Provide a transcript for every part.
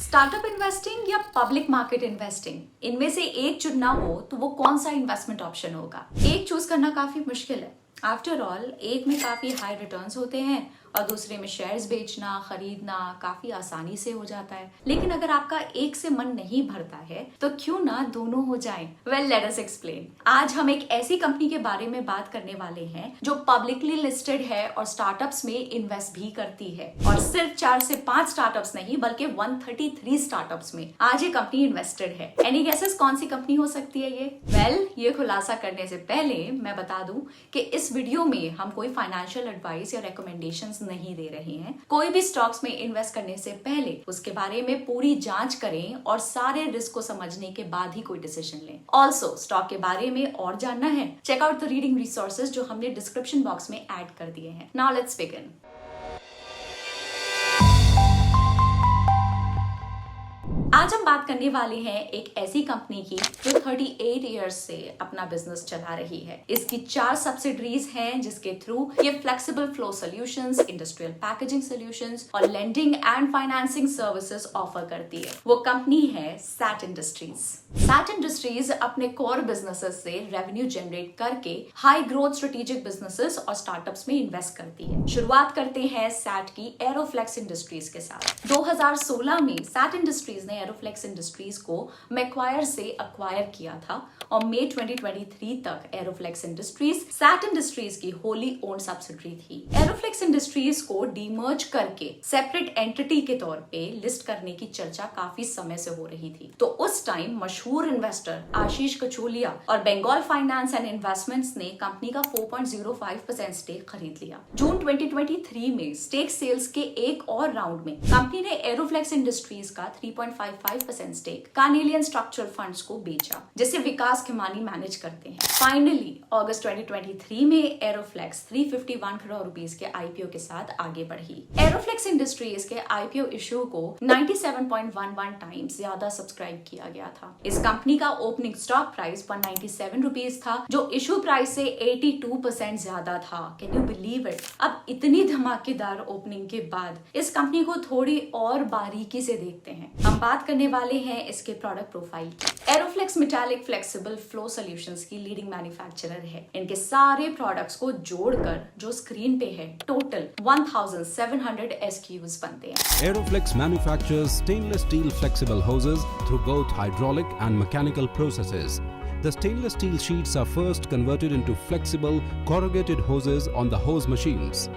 Startup investing या public market investing, इनमें से एक चुनना हो तो वो कौन सा इन्वेस्टमेंट ऑप्शन होगा? एक चूज करना काफी मुश्किल है। आफ्टर ऑल, एक में काफी हाई रिटर्न्स होते हैं और दूसरे में शेयर्स बेचना खरीदना काफी आसानी से हो जाता है। लेकिन अगर आपका एक से मन नहीं भरता है तो क्यों ना दोनों हो जाएं? Well, let us explain. आज हम एक ऐसी कंपनी के बारे में बात करने वाले हैं जो पब्लिकली लिस्टेड है और स्टार्टअप्स में इन्वेस्ट भी करती है, और सिर्फ 4 से 5 स्टार्टअप्स नहीं बल्कि 133 स्टार्टअप्स में आज ये कंपनी इन्वेस्टेड है। एनी गेसेस कौन सी कंपनी हो सकती है ये? वेल, ये खुलासा करने से पहले मैं बता दूं कि इस वीडियो में हम कोई फाइनेंशियल एडवाइस या रिकमेंडेशंस नहीं दे रहे हैं। कोई भी स्टॉक्स में इन्वेस्ट करने से पहले उसके बारे में पूरी जांच करें और सारे रिस्क को समझने के बाद ही कोई डिसीजन लें। ऑल्सो, स्टॉक के बारे में और जानना है, check out the reading resources जो हमने डिस्क्रिप्शन बॉक्स में ऐड कर दिए हैं। Now let's begin. आज हम बात करने वाले हैं एक ऐसी कंपनी की जो 38 इयर्स से अपना बिजनेस चला रही है। इसकी 4 सब्सिडरीज हैं जिसके थ्रू ये flexible flow solutions, industrial packaging solutions और lending and financing services offer करती है। वो कंपनी है सैट इंडस्ट्रीज। सैट इंडस्ट्रीज अपने कोर बिजनेसेस से रेवेन्यू जनरेट करके हाई ग्रोथ स्ट्रेटेजिक बिजनेसेस और स्टार्टअप्स में इन्वेस्ट करती है। शुरुआत करते हैं सैट की एरोफ्लेक्स इंडस्ट्रीज के साथ। 2016 में सैट इंडस्ट्रीज ने एरोफ्लेक्स इंडस्ट्रीज को मैक्वायर से अक्वायर किया था और मई 2023 तक एरोफ्लेक्स इंडस्ट्रीज सैट इंडस्ट्रीज की होली ओन्ड सब्सिडरी थी। एरोफ्लेक्स इंडस्ट्रीज को डीमर्ज करके सेपरेट एंटिटी के तौर पे लिस्ट करने की चर्चा काफी समय से हो रही थी। तो उस टाइम मशहूर इन्वेस्टर आशीष कचोलिया और बंगाल फाइनेंस एंड इन्वेस्टमेंट्स ने कंपनी का 4.05% स्टेक खरीद लिया। जून 2023 में स्टेक सेल्स के एक और राउंड में कंपनी ने एरोफ्लेक्स इंडस्ट्रीज का 3.55% स्टेक कार्नेलियन स्ट्रक्चरल फंड्स को बेचा, जिसे विकास खिमानी मैनेज करते हैं। फाइनली अगस्त 2023 में एरोफ्लेक्स 351 करोड़ रुपीस के आईपीओ के साथ आगे बढ़ी। एरोफ्लेक्स इंडस्ट्रीज के आईपीओ इश्यू को 97.11 टाइम्स ज्यादा सब्सक्राइब किया गया था। इस कंपनी का ओपनिंग स्टॉक प्राइस 197 रुपीस था, जो इशू प्राइस से 82% ज्यादा था। Can you believe it? अब इतनी धमाकेदार ओपनिंग के बाद इस कंपनी को थोड़ी और बारीकी से देखते हैं। हम बात करने वाले हैं इसके प्रोडक्ट प्रोफाइल की। एरोफ्लेक्स मेटालिक फ्लेक्सिबल फ्लो सॉल्यूशंस की लीडिंग मैन्युफैक्चरर है। इनके सारे प्रोडक्ट्स को जोड़कर जो स्क्रीन पे है टोटल 1700 SKUs बनते हैं। Aeroflex manufactures stainless steel flexible hoses through both hydraulic and mechanical processes. The stainless steel sheets are first converted into flexible corrugated hoses on the hose machines.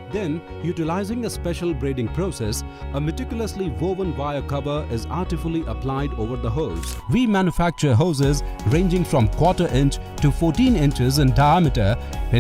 Then, utilizing a special braiding process, a meticulously woven wire cover is artfully applied over the hose. We manufacture hoses ranging from 1/4 inch to 14 inches in diameter,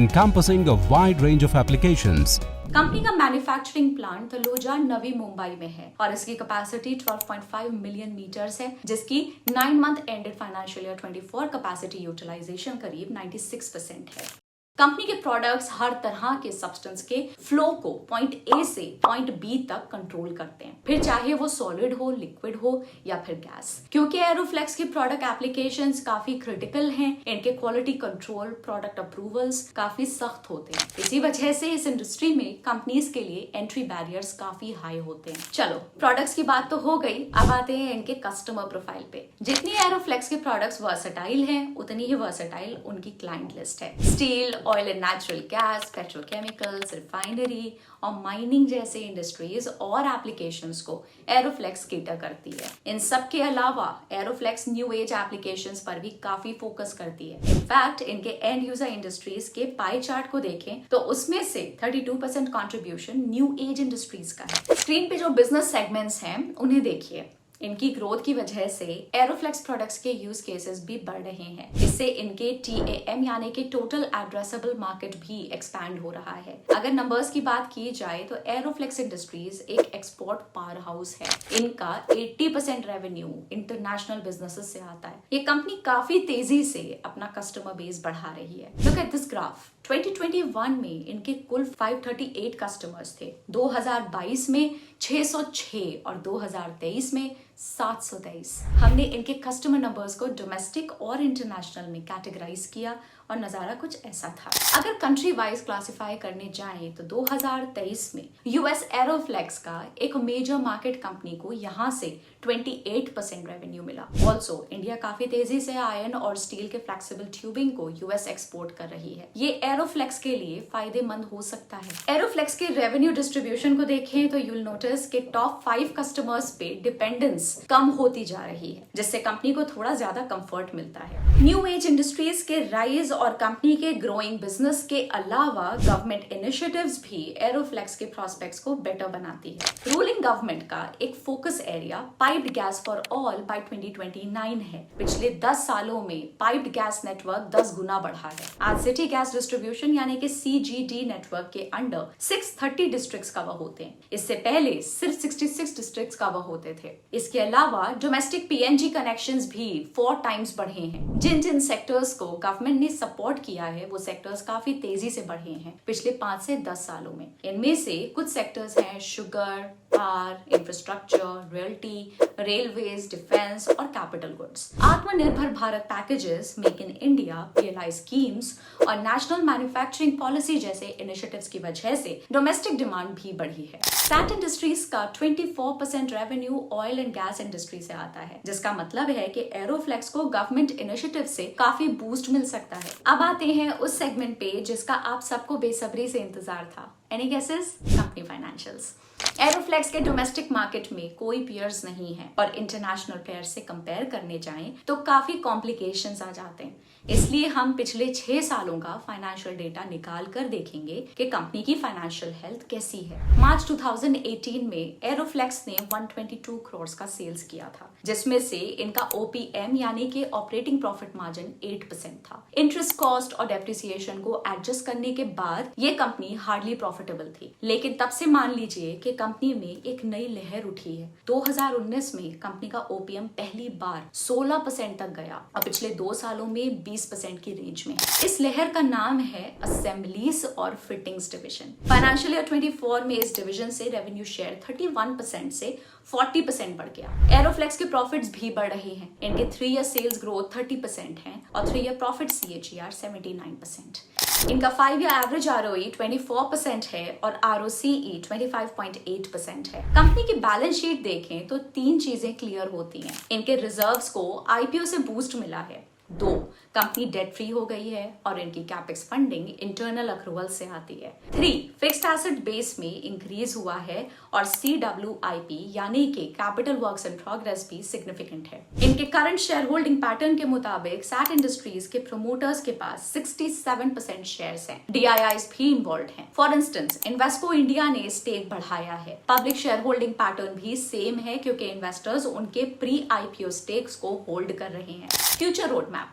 encompassing a wide range of applications. Company का manufacturing plant Taloja, Navi Mumbai में है और इसकी capacity 12.5 million metres है, जिसकी 9 month ended financial year 24 capacity utilisation करीब 96% है। Company के प्रोडक्ट्स हर तरह के सब्सटेंस के फ्लो को पॉइंट ए से पॉइंट बी तक कंट्रोल करते हैं, फिर चाहे वो सॉलिड हो, लिक्विड हो या फिर गैस। क्योंकि एरोफ्लेक्स के प्रोडक्ट एप्लीकेशंस काफी क्रिटिकल हैं, इनके क्वालिटी कंट्रोल, प्रोडक्ट अप्रूवल्स काफी सख्त होते हैं। इसी वजह से इस इंडस्ट्री में कंपनीज के लिए एंट्री बैरियर्स काफी हाई होते हैं। चलो, प्रोडक्ट्स की बात तो हो गई, अब आते हैं इनके कस्टमर प्रोफाइल पे। जितनी एरोफ्लेक्स के प्रोडक्ट्स वर्सेटाइल हैं, उतनी ही वर्सेटाइल उनकी क्लाइंट लिस्ट है। Steel, oil and natural gas, petrochemicals, refinery और माइनिंग जैसे इंडस्ट्रीज और एप्लीकेशंस को एरोफ्लेक्स केटर करती है। इन सब के अलावा एरोफ्लेक्स न्यू एज एप्लीकेशंस पर भी काफी फोकस करती है। इनफैक्ट इनके एंड यूजर इंडस्ट्रीज के पाई चार्ट को देखें तो उसमें से 32% कंट्रीब्यूशन न्यू एज इंडस्ट्रीज का है। स्क्रीन पे जो बिजनेस सेगमेंट्स हैं उन्हें देखिए। इनकी ग्रोथ की वजह से एरोफ्लेक्स प्रोडक्ट्स के यूज केसेस भी बढ़ रहे हैं। इससे इनके TAM यानी कि टोटल एड्रेसेबल मार्केट भी एक्सपैंड हो रहा है। अगर नंबर्स की बात की जाए तो एरोफ्लेक्स इंडस्ट्रीज एक एक्सपोर्ट पावर हाउस है। इनका 80% रेवेन्यू इंटरनेशनल बिजनेसेस से आता है। ये कंपनी काफी तेजी से अपना कस्टमर बेस बढ़ा रही है। Look at this graph. 2021 में इनके कुल 538 कस्टमर्स थे, 2022 में 606 और 2023 में 723। हमने इनके कस्टमर नंबर्स को डोमेस्टिक और इंटरनेशनल में कैटेगराइज किया और नजारा कुछ ऐसा था। अगर कंट्री वाइज क्लासिफाई करने जाएं तो 2023 में यूएस एरोफ्लेक्स का एक मेजर मार्केट कंपनी को यहाँ से 28% रेवेन्यू मिला। ऑल्सो इंडिया काफी तेजी से आयरन और स्टील के फ्लेक्सिबल ट्यूबिंग को यूएस एक्सपोर्ट कर रही है। ये एरोफ्लेक्स के लिए फायदेमंद हो सकता है। एरोफ्लेक्स के रेवेन्यू डिस्ट्रीब्यूशन को देखें तो यूल नोटिस के टॉप 5 कस्टमर्स पे डिपेंडेंस कम होती जा रही है, जिससे कंपनी को थोड़ा ज्यादा कंफर्ट मिलता है। न्यू एज इंडस्ट्रीज के राइज और कंपनी के ग्रोइंग बिजनेस के अलावा गवर्नमेंट इनिशिएटिव्स भी एरोफ्लेक्स के प्रोस्पेक्ट्स को बेटर बनाती है। रूलिंग गवर्नमेंट का एक focus area piped gas for all by 2029 है। पिछले 10 सालों में पाइप्ड गैस नेटवर्क 10 गुना बढ़ा है। आज सिटी गैस डिस्ट्रीब्यूशन यानी कि CGD नेटवर्क के अंडर 630 डिस्ट्रिक्ट्स कवर होते हैं। इससे पहले सिर्फ 66 डिस्ट्रिक्ट्स कवर होते थे। इसके अलावा डोमेस्टिक PNG कनेक्शंस भी 4 टाइम्स बढ़े हैं। जिन जिन सेक्टर्स को गवर्नमेंट ने सपोर्ट किया है वो सेक्टर्स काफी तेजी से बढ़े हैं पिछले 5 से 10 सालों में। इनमें से कुछ सेक्टर्स हैं sugar, power, infrastructure, realty, railways, defence और कैपिटल गुड्स। आत्मनिर्भर Bharat packages, make in India, PLI schemes और नेशनल मैन्युफैक्चरिंग पॉलिसी जैसे इनिशिएटिव्स की वजह से डोमेस्टिक डिमांड भी बढ़ी है। सैट इंडस्ट्रीज का 24% revenue oil and gas industry से आता है, जिसका मतलब है कि एरोफ्लेक्स को गवर्नमेंट इनिशिएटिव से काफी बूस्ट मिल सकता है। अब आते हैं उस सेगमेंट पे जिसका आप सबको बेसब्री से इंतजार था। Any guesses? Company financials. Aeroflex के डोमेस्टिक मार्केट में कोई पेयर्स नहीं है और इंटरनेशनल पेयर से कंपेयर करने जाएं तो काफी कॉम्प्लिकेशंस आ जाते हैं। इसलिए हम पिछले 6 सालों का फाइनेंशियल डेटा निकाल कर देखेंगे कि कंपनी की फाइनेंशियल हेल्थ कैसी है। मार्च 2018 में एरोफ्लेक्स ने 122 करोड़ का सेल्स किया था, जिसमें से इनका OPM यानी कि ऑपरेटिंग प्रॉफिट मार्जिन 8% था। इंटरेस्ट कॉस्ट और डेप्रिसिएशन को एडजस्ट करने के बाद ये कंपनी हार्डली प्रॉफिटेबल थी। लेकिन तब से मान लीजिए कि कंपनी में एक नई लहर उठी है। 2019 में कंपनी का OPM पहली बार 16% तक गया और पिछले 2 सालों में 20% की रेंज में। इस लहर का नाम है असेंबलीज और फिटिंग्स डिवीजन। फाइनेंशियल ईयर 24 में इस डिवीजन से रेवेन्यू शेयर 31% से 40% बढ़ गया। एरोफ्लेक्स के प्रॉफिट्स भी बढ़ रहे हैं। इनके 3 ईयर सेल्स ग्रोथ 30% है और 3 ईयर प्रॉफिट CAGR 79%। इनका 5 ईयर एवरेज ROE 24% है और ROCE 25.8% है। कंपनी की बैलेंस शीट देखें तो 3 चीजें क्लियर होती हैं। इनके रिजर्व्स को IPO से बूस्ट मिला है। 2, कंपनी डेट फ्री हो गई है और इनकी कैपेक्स फंडिंग इंटरनल अक्रूवल से आती है। 3, फिक्स्ड एसेट बेस में इंक्रीज हुआ है और CWIP यानी कि कैपिटल वर्क्स इन प्रोग्रेस भी सिग्निफिकेंट है। इनके करंट शेयर होल्डिंग पैटर्न के मुताबिक सैट इंडस्ट्रीज के प्रमोटर्स के पास 67% शेयर्स हैं। DIIs भी इन्वॉल्व हैं। फॉर इंस्टेंस इन्वेस्को इंडिया ने स्टेक बढ़ाया है। पब्लिक शेयर होल्डिंग पैटर्न भी सेम है क्योंकि इन्वेस्टर्स उनके प्री IPO स्टेक्स को होल्ड कर रहे हैं। Future road map.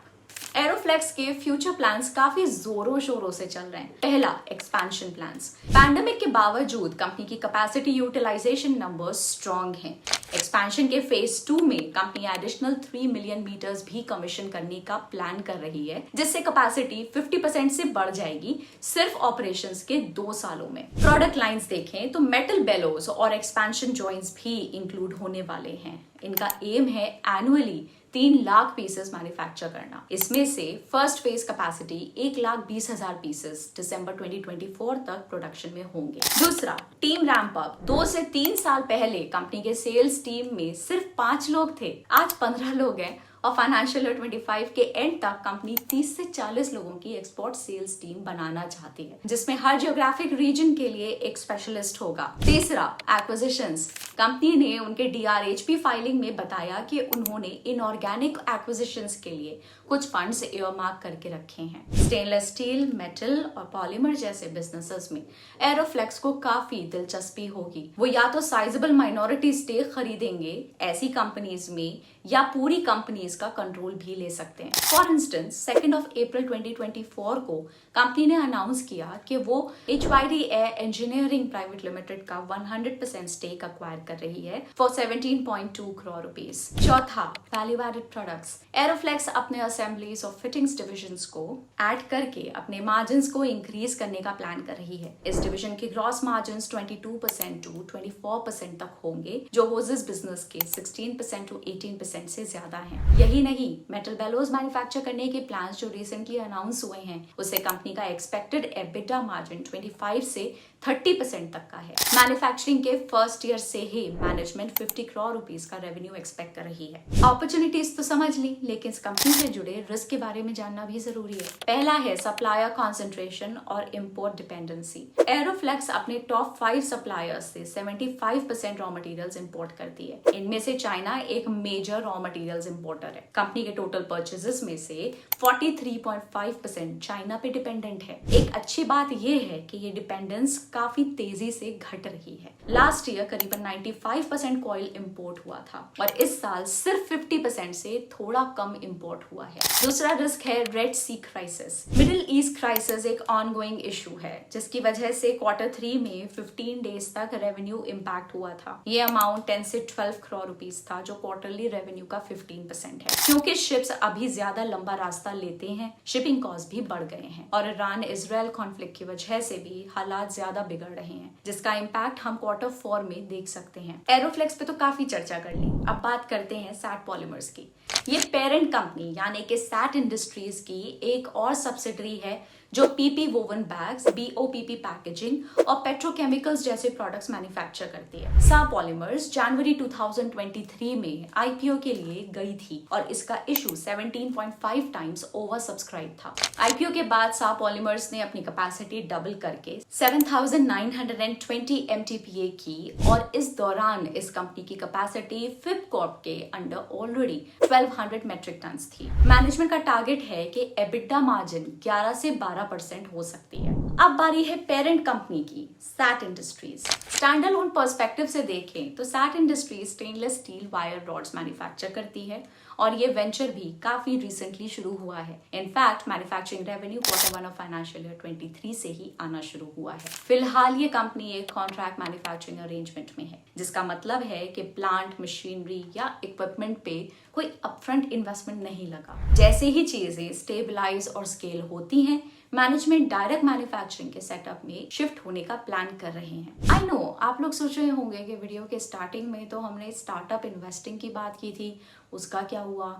एरोफ्लेक्स के फ्यूचर प्लान्स काफी जोरों शोरों से चल रहे हैं। पहला, एक्सपेंशन प्लान्स। पैंडेमिक के बावजूद कंपनी की कैपेसिटी यूटिलाइजेशन नंबर्स स्ट्रॉन्ग हैं। एक्सपेंशन के फेज 2 में कंपनी एडिशनल 3 मिलियन मीटर्स भी कमीशन करने का प्लान कर रही है, जिससे कैपेसिटी 50% से बढ़ जाएगी सिर्फ ऑपरेशंस के 2 सालों में। प्रोडक्ट लाइंस देखें तो मेटल बेलोज और एक्सपेंशन जॉइंट्स भी इंक्लूड होने वाले हैं। इनका एम है एनुअली 3 लाख पीसेस मैन्युफैक्चर करना। इसमें से फर्स्ट फेज कैपेसिटी 1,20,000 पीसेस दिसंबर 2024 तक प्रोडक्शन में होंगे। दूसरा, टीम रैंप अप। 2 से 3 साल पहले कंपनी के सेल्स टीम में सिर्फ 5 लोग थे, आज 15 लोग हैं और फाइनेंशियल ईयर 25 के एंड तक कंपनी 30 से 40 लोगों की एक्सपोर्ट सेल्स टीम बनाना चाहती है, जिसमें हर जियोग्राफिक रीजन के लिए एक स्पेशलिस्ट होगा। तीसरा, एक्विजिशंस। कंपनी ने उनके DRHP फाइलिंग में बताया कि उन्होंने इनऑर्गेनिक एक्विजिशंस के लिए कुछ फंड्स एयरमार्क करके रखे हैं। स्टेनलेस स्टील, मेटल और पॉलीमर जैसे बिजनेसेस में एरोफ्लेक्स को काफी दिलचस्पी होगी। वो या तो साइजेबल माइनॉरिटी स्टेक खरीदेंगे ऐसी कंपनीज में या पूरी कंपनीज का कंट्रोल भी ले सकते हैं। फॉर इंस्टेंस 2 अप्रैल 2024 को कंपनी ने अनाउंस किया कि वो HYDA इंजीनियरिंग प्राइवेट लिमिटेड का 100% स्टेक अक्वायर कर रही है फॉर 17.2 करोड़ रुपीस। चौथा, वैल्यू एडेड प्रोडक्ट्स। एरोफ्लेक्स अपने असेंबलीज और फिटिंग्स डिविजन्स को ऐड करके अपने मार्जिन्स को इंक्रीज करने का प्लान कर रही है। इस डिवीजन के ग्रॉस मार्जिन्स 22% to 24% तक होंगे, जो होजेस बिजनेस के 16% to 18% से ज्यादा हैं। यही नहीं, मेटल बेलोज मैन्युफैक्चर करने के प्लान्स जो रिसेंटली अनाउंस हुए हैं, उससे कंपनी का एक्सपेक्टेड एबिटा मार्जिन 25 से 30% तक का है। मैन्युफैक्चरिंग के फर्स्ट ईयर से ही मैनेजमेंट 50 करोड़ रुपीस का रेवेन्यू एक्सपेक्ट कर रही है। अपॉर्चुनिटीज तो समझ ली, लेकिन इस कंपनी से जुड़े रिस्क के बारे में जानना भी जरूरी है। पहला है सप्लायर कॉन्सेंट्रेशन और इम्पोर्ट डिपेंडेंसी। एरोफ्लेक्स अपने टॉप 5 सप्लायर्स से 75% रॉ मटेरियल्स इंपोर्ट करती है। इनमें से चाइना एक मेजर रॉ मटेरियल्स इंपोर्टर है। कंपनी के टोटल परचेजेस में से 43.5% चाइना पे डिपेंडेंट है। एक अच्छी बात यह है कि ये डिपेंडेंस काफी तेजी से घट रही है। लास्ट ईयर करीबन 95% कॉइल इंपोर्ट हुआ था और इस साल सिर्फ 50% से थोड़ा कम इंपोर्ट हुआ है। दूसरा रिस्क है रेड सी क्राइसिस। मिडिल ईस्ट क्राइसिस एक ऑनगोइंग इशू है, जिसकी वजह से Q3 में 15 डेज तक रेवेन्यू इम्पैक्ट हुआ था। ये अमाउंट 10 से 12 करोड़ रुपीस था, जो क्वार्टरली रेवेन्यू का 15% है। क्योंकि शिप्स अभी ज्यादा लंबा रास्ता लेते हैं, शिपिंग कॉस्ट भी बढ़ गए हैं और ईरान इजराइल कॉन्फ्लिक्ट की वजह से भी हालात ज्यादा बिगड़ रहे हैं, जिसका इम्पैक्ट हम Q4 में देख सकते हैं। एरोफ्लेक्स पे तो काफी चर्चा कर ली, अब बात करते हैं सैट पॉलीमर्स की। ये पेरेंट कंपनी यानी कि सैट इंडस्ट्रीज की एक और सब्सिडरी है जो PP woven bags, BOPP packaging और पेट्रोकेमिकल्स जैसे प्रोडक्ट्स मैन्युफैक्चर करती है। सा पॉलीमर्स जनवरी 2023 में आईपीओ के लिए गई थी और इसका इशू 17.5 टाइम्स ओवर सब्सक्राइब था। आईपीओ के बाद सा पॉलीमर्स ने अपनी कैपेसिटी डबल करके 7,920 MTPA की और इस दौरान इस कंपनी की कैपेसिटी फिपकॉर्प के अंडर ऑलरेडी 1200 मेट्रिक टन थी। मैनेजमेंट का टारगेट है कि एबिटा मार्जिन 11 से 12% हो सकती है। अब बारी है पेरेंट कंपनी की, सैट इंडस्ट्रीज। स्टैंडअलोन पर्सपेक्टिव से देखें तो Sat Industries stainless steel wire rods manufacture करती है और ये वेंचर भी काफी रिसेंटली शुरू हुआ है। In fact manufacturing revenue Q1 of financial year 23 से ही आना शुरू हुआ है। फिलहाल ये कंपनी एक कॉन्ट्रैक्ट मैन्युफैक्चरिंग अरेंजमेंट में है, जिसका मतलब है कि प्लांट, मशीनरी या इक्विपमेंट पे कोई अपफ्रंट इन्वेस्टमेंट नहीं लगा। जैसे ही चीजें स्टेबलाइज और स्केल होती हैं, मैनेजमेंट डायरेक्ट मैन्युफैक्चरिंग के सेटअप में शिफ्ट होने का प्लान कर रहे हैं। आई नो आप लोग सोच रहे होंगे कि वीडियो के स्टार्टिंग में तो हमने स्टार्टअप इन्वेस्टिंग की बात की थी, उसका क्या हुआ?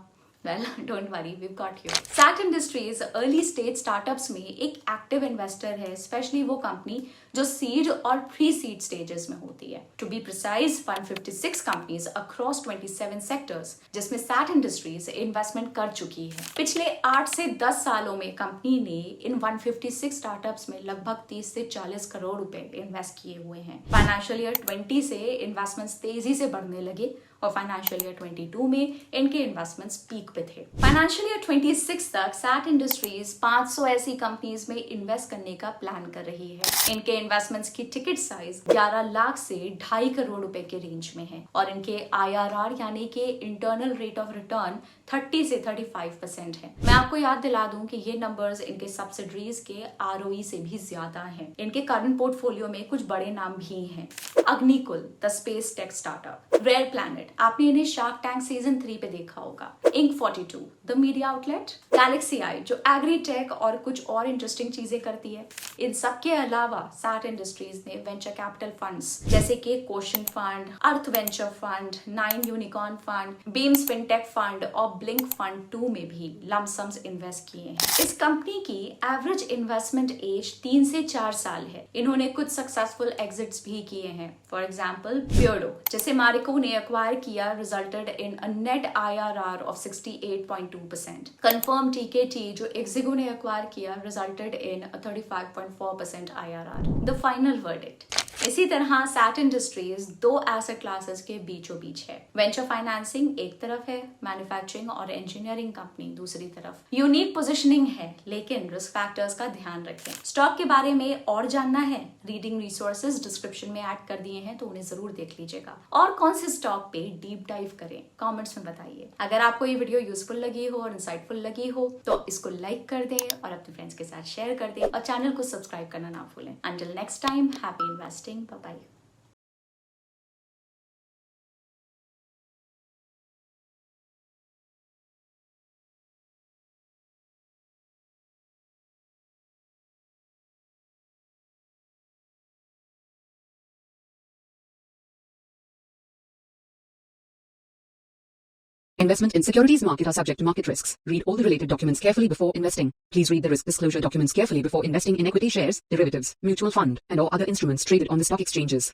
Well, don't worry, we've got you. Sat Industries early stage startups में एक एक्टिव इन्वेस्टर है, स्पेशली वो कंपनी जो सीड और प्री सीड स्टेजेस में होती है। To be precise 156 companies across 27 sectors, जिसमें सैट इंडस्ट्रीज इन्वेस्टमेंट कर चुकी है। पिछले 8 से 10 सालों में कंपनी ने इन 156 स्टार्टअप्स में लगभग 30 से 40 करोड़ रुपए इन्वेस्ट किए हुए हैं। फाइनेंशियल ईयर 20 से इन्वेस्टमेंट्स तेजी से बढ़ने लगे और फाइनेंशियल ईयर 22 में इनके इन्वेस्टमेंट्स पीक पे थे। फाइनेंशियल ईयर 26 तक सैट इंडस्ट्रीज 500 ऐसी कंपनीज में इन्वेस्ट करने का प्लान कर रही है। इनके इन्वेस्टमेंट्स की टिकट साइज 11 लाख से 2.5 करोड़ रुपए के रेंज में है और इनके IRR यानी कि इंटरनल रेट ऑफ रिटर्न 30 से 35% है। मैं आपको याद दिला दूं कि ये नंबर्स इनके सब्सिडरीज के ROE से भी ज्यादा हैं। इनके करंट पोर्टफोलियो में कुछ बड़े नाम भी हैं। Agnikul, the space tech startup, rare planet, आपने इन्हें शार्क टैंक सीजन 3 पे देखा होगा, Inc 42, the media outlet, galaxy eye जो एग्री टेक और कुछ और इंटरेस्टिंग चीजें करती है। इन सब के अलावा सैट इंडस्ट्रीज ने वेंचर कैपिटल फंड्स जैसे कि question fund, Arth venture fund, 9 unicorn fund, beams fintech fund और ब्लिंक फंड 2 में भी लमसम्स इन्वेस्ट किए हैं। इस कंपनी की एवरेज इन्वेस्टमेंट एज 3 से 4 साल है। इन्होंने कुछ सक्सेसफुल एग्जिट्स भी किए हैं। फॉर एग्जाम्पल बियर्डो, जिसे मैरिको ने एक्वायर किया, resulted in a net IRR of 68.2%। Confirm TKT जो एक्सिगो ने एक्वायर किया, resulted in a 35.4% IRR। The final verdict. इसी तरह सैट इंडस्ट्रीज 2 एसेट क्लासेस के बीचों बीच है। वेंचर फाइनेंसिंग एक तरफ है, मैन्युफैक्चरिंग और इंजीनियरिंग कंपनी दूसरी तरफ। यूनिक पोजीशनिंग है, लेकिन रिस्क फैक्टर्स का ध्यान रखें। स्टॉक के बारे में और जानना है, रीडिंग रिसोर्सेज डिस्क्रिप्शन में ऐड कर दिए हैं, तो उन्हें जरूर देख लीजिएगा। और कौन से स्टॉक पे डीप डाइव करें, कमेंट्स में बताइए। अगर आपको ये वीडियो यूजफुल लगी हो और इंसाइटफुल लगी हो तो इसको लाइक कर दें और अपने फ्रेंड्स के साथ शेयर कर दें और चैनल को सब्सक्राइब करना ना भूलें। Until next time, happy investing. Bye-bye. Investment in securities market are subject to market risks. Read all the related documents carefully before investing. Please read the risk disclosure documents carefully before investing in equity shares, derivatives, mutual fund, and or other instruments traded on the stock exchanges.